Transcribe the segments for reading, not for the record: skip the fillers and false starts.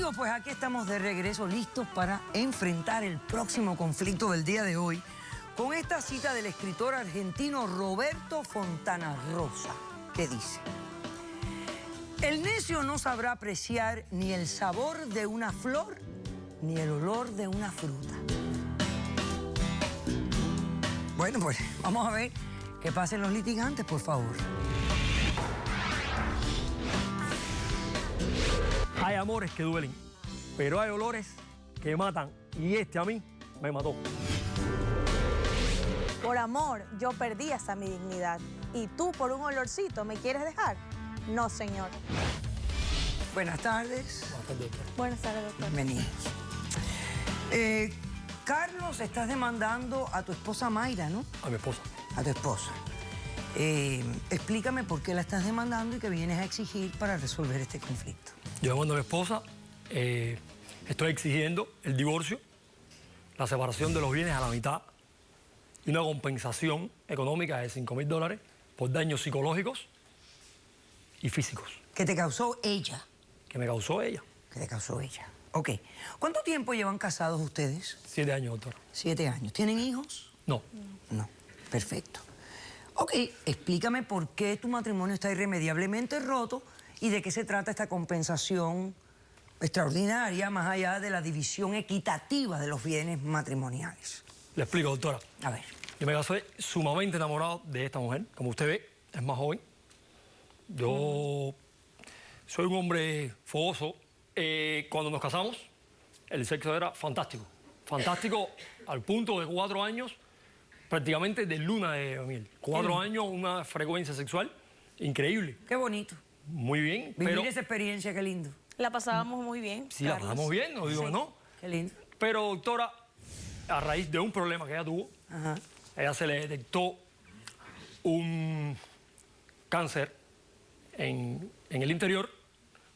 Amigos, pues aquí estamos de regreso, listos para enfrentar el próximo conflicto del día de hoy con esta cita del escritor argentino Roberto Fontana Rosa, que dice: el necio no sabrá apreciar ni el sabor de una flor ni el olor de una fruta. Bueno, pues vamos a ver qué pasen los litigantes, por favor. Hay amores que duelen, pero hay olores que matan, y este a mí me mató. Por amor, yo perdí hasta mi dignidad. ¿Y tú por un olorcito me quieres dejar? No, señor. Buenas tardes. Buenas tardes, doctor. Bienvenidos. Carlos, estás demandando a tu esposa Mayra, ¿no? A mi esposa. A tu esposa. Explícame por qué la estás demandando y qué vienes a exigir para resolver este conflicto. Yo demando a mi esposa, estoy exigiendo el divorcio, la separación de los bienes a la mitad y una compensación económica de $5.000 por daños psicológicos y físicos. ¿Que te causó ella? Que me causó ella. Que te causó ella. Ok. ¿Cuánto tiempo llevan casados ustedes? 7 años, doctora. 7 años. ¿Tienen hijos? No. No. Perfecto. Ok, explícame por qué tu matrimonio está irremediablemente roto y de qué se trata esta compensación extraordinaria, más allá de la división equitativa de los bienes matrimoniales. Le explico, doctora. A ver. Yo me casé sumamente enamorado de esta mujer. Como usted ve, es más joven. Yo soy un hombre fogoso. Cuando nos casamos, el sexo era fantástico. Fantástico al punto de 4 años, prácticamente de luna de miel. 4 años, una frecuencia sexual increíble. Qué bonito. Muy bien, Vivir pero... esa experiencia, qué lindo. La pasábamos muy bien. Sí, la pasamos bien, no digo que no. Qué lindo. Pero, doctora, a raíz de un problema que ella tuvo, Ajá. ella se le detectó un cáncer en el interior.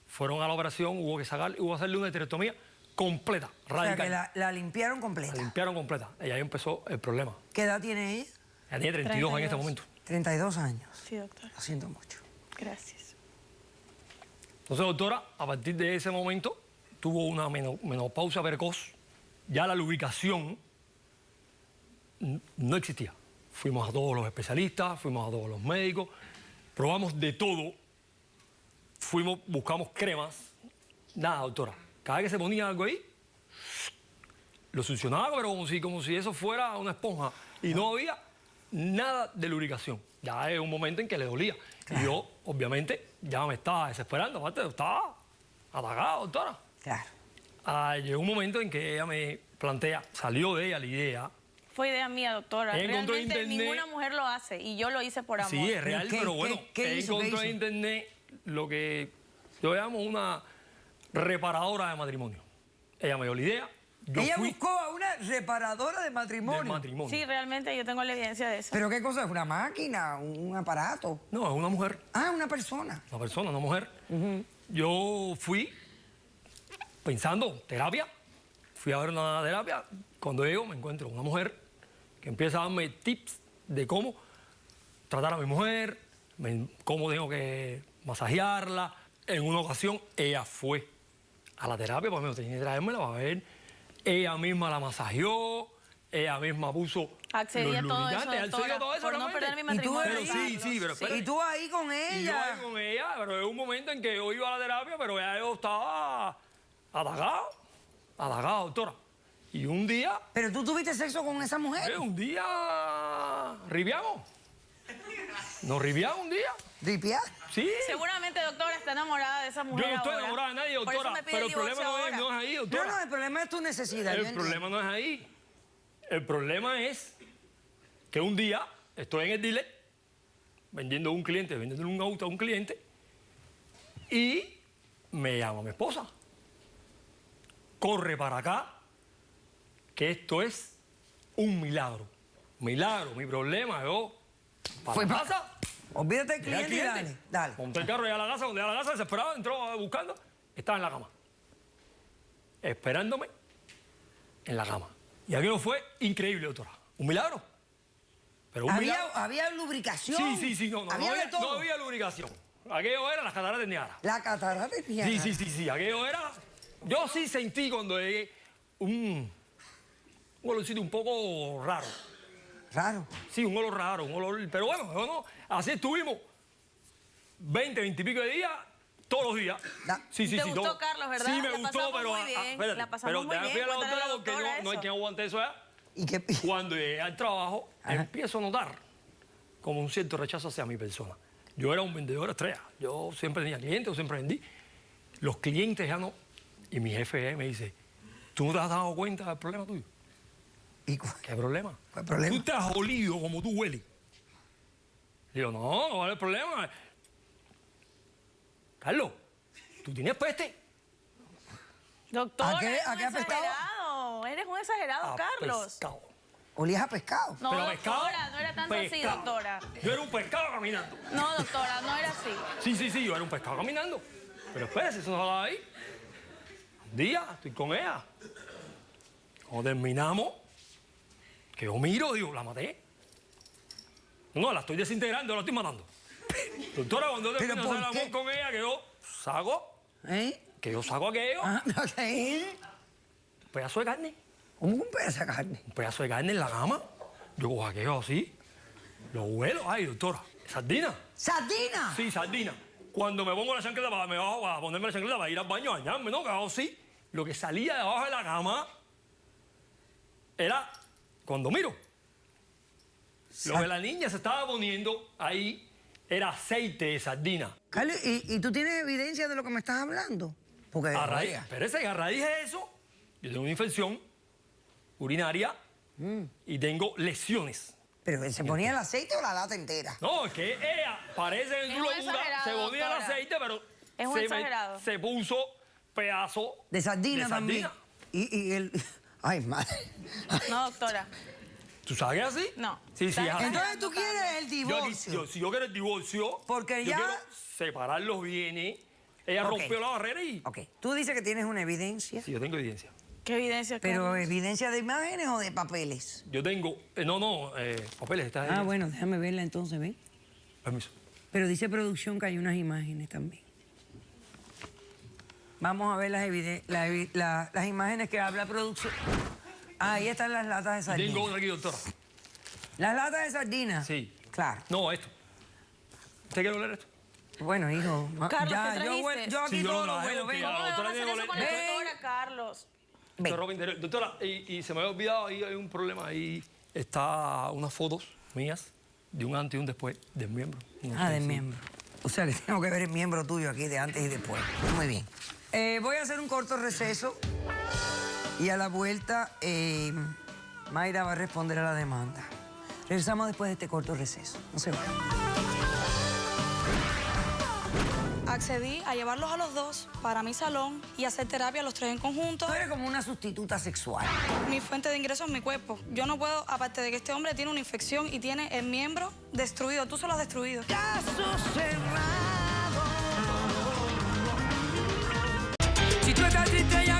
Fueron a la operación, hubo que hacerle una histerectomía completa, radical. O sea, que la limpiaron completa. La limpiaron completa. Y ahí empezó el problema. ¿Qué edad tiene ella? Ella tiene 32 en este momento. 32 años. Sí, doctor. Lo siento mucho. Gracias. Entonces, doctora, a partir de ese momento tuvo una menopausia precoz. Ya la lubricación no existía. Fuimos a todos los especialistas, fuimos a todos los médicos, probamos de todo. Buscamos cremas. Nada, doctora. Cada vez que se ponía algo ahí, lo succionaba, pero como si eso fuera una esponja. Y no había nada de lubricación. Ya es un momento en que le dolía. Claro. Y yo, obviamente, ya me estaba desesperando. Aparte, estaba atacado, doctora. Claro. Llegó un momento en que ella me plantea, salió de ella la idea. Fue idea mía, doctora. Ella encontró en Realmente internet- ninguna mujer lo hace y yo lo hice por amor. Sí, es real, ¿Qué- pero qué- bueno, qué ella hizo? encontró ¿Qué en hizo? internet lo que yo llamo una reparadora de matrimonio. Ella me dio la idea, yo Ella fui buscó a una reparadora de matrimonio. del matrimonio. Sí, realmente yo tengo la evidencia de eso. ¿Pero qué cosa es? ¿Una máquina? ¿Un aparato? No, es una mujer, Ah, una persona. una persona, una mujer. Yo fui pensando, terapia, fui a ver una terapia. Cuando llego me encuentro una mujer que empieza a darme tips de cómo tratar a mi mujer, cómo tengo que masajearla. En una ocasión ella fue a la terapia, pues me tenía que traérmela para ver. Ella misma la masajeó, ella misma puso Accedí a los todo eso, lubricantes, accedí a todo eso, por no realmente. perder mi Y tú matrimonio. eres- Pero sí, pero espérate. Y tú ahí con Y yo ella. ahí con ella, pero es un momento en que yo iba a la terapia, pero ya yo estaba atacado, doctora. Y un día, ¿Pero tú tuviste sexo con esa mujer? ribiamos. Nos ribiamos un día, ¿Ripia? sí. Seguramente, doctora, está enamorada de esa mujer. Yo no estoy ahora. enamorada de nadie, Por eso doctora, me pide pero el problema divorcio no es ahora. ahí, No, doctora. no, el problema es tu necesidad. yo El entiendo. problema no es ahí. El problema es que un día estoy en el dealer vendiendo un auto a un cliente y me llama mi esposa. Corre para acá, que esto es un milagro. Milagro, mi problema, yo para Fue la pa- casa. Olvídate del Llegué al cliente y dale. cliente, Dale. monté el carro, llegué a la casa, cuando llegué a la casa, desesperado, entró buscando, estaba en la cama. Esperándome en la cama. Y aquello fue increíble, doctora. Un milagro. Pero un milagro. ¿Había lubricación? Sí, no Había de todo. no había lubricación. Aquello era las cataratas de Niágara. La catarata de Niágara. Sí, aquello era yo sí sentí cuando llegué un olorcito un poco raro. Raro. Sí, un olor raro, un olor... Pero bueno, así estuvimos 20 y pico de días, todos los días. Sí, ¿Te gustó, Carlos, verdad? Sí, me La gustó, pasamos pero... muy bien, espérate, la pasamos pero muy déjame bien. ir a la Cuéntale a doctora la porque doctora no hay eso. quien aguante eso allá. ¿Y qué? Cuando llegué al trabajo, Ajá. empiezo a notar como un cierto rechazo hacia mi persona. Yo era un vendedor estrella. Yo siempre tenía clientes, yo siempre vendí. Los clientes ya no. Y mi jefe me dice, ¿tú no te has dado cuenta del problema tuyo? ¿Y ¿Qué problema? ¿Cuál problema? Tú te has olido como tú hueles. Digo, no vale el problema. Carlos, ¿tú tienes peste? Doctora, ¿A qué- eres a un qué apestaba? exagerado. Eres un exagerado, Carlos. Pescado. ¿Olías a pescado? No, Pero doctora, pescado, no era tanto así, pescado. doctora. Yo era un pescado caminando. No, doctora, no era así. Sí, yo era un pescado caminando. Pero espérese, eso no va ahí. Un día estoy con ella. Cuando terminamos, que yo miro, digo, la maté. No, la estoy desintegrando, la estoy matando. Doctora, cuando yo ¿Pero termino de hacer por el amor qué? con ella, ¿Eh? que yo saco aquello, Ah, ok. un pedazo de carne. ¿Cómo un pedazo de carne? Un pedazo de carne en la cama. Yo cojo aquello así, lo huelo. Ay, doctora, ¿sardina? ¡Sardina! Sí, sardina. Cuando me pongo la chancleta, me bajo a ponerme la chancleta para ir al baño a bañarme, ¿no? Que hago así. Lo que salía de abajo de la cama era, cuando miro, lo que la niña se estaba poniendo ahí era aceite de sardina. Carlos, ¿y tú tienes evidencia de lo que me estás hablando? Porque A raíz, oiga, pero ese, a raíz de eso, yo tengo una infección urinaria y tengo lesiones. ¿pero se ponía el aceite o la lata entera? No, es que ella parece en Es su un locura, exagerado, se ponía el doctora. aceite, pero Es un exagerado. se puso pedazo De sardina también. sardina. Y el... Ay, madre. No, doctora. ¿Tú sabes que es así? No. Sí, sí, es así. Entonces tú quieres el Yo aquí- divorcio. si yo quiero el divorcio, Porque yo ya- quiero separar los bienes. Ella Ok. rompió la barrera y... Ok, tú dices que tienes una evidencia, Sí, yo tengo evidencia. ¿Qué evidencia? pero Carlos? ¿evidencia de imágenes o de papeles? Yo tengo... papeles, está ahí. Ah, bueno, déjame verla entonces, ¿ves? Permiso. Pero dice producción que hay unas imágenes también. Vamos a ver las imágenes que habla producción. Ah, ahí están las latas de sardina. Tengo otra aquí, doctora. ¿Las latas de sardina? Sí. Claro. No, esto. ¿Usted quiere oler esto? Bueno, hijo. Carlos, ya, ¿qué yo, trajiste? huelo- yo aquí Sí, yo todo lo lo traje, huelo, porque ven. la ¿Cómo le doctora vamos a hacer tiene eso con que la oler. doctora, Carlos? Ven. Esto es ropa interior. Doctora, y se me había olvidado, ahí hay un problema. Ahí está unas fotos mías de un antes y un después del miembro. No Ah, sé del si- miembro. O sea que tengo que ver el miembro tuyo aquí de antes y después. Muy bien. Voy a hacer un corto receso y a la vuelta Mayra va a responder a la demanda. Regresamos después de este corto receso. No se vayan. Accedí a llevarlos a los dos para mi salón y hacer terapia los tres en conjunto. Tú eres como una sustituta sexual. Mi fuente de ingreso es mi cuerpo. Yo no puedo, aparte de que este hombre tiene una infección y tiene el miembro destruido. Tú se lo has destruido. Caso cerrado. Si tú estás triste, ya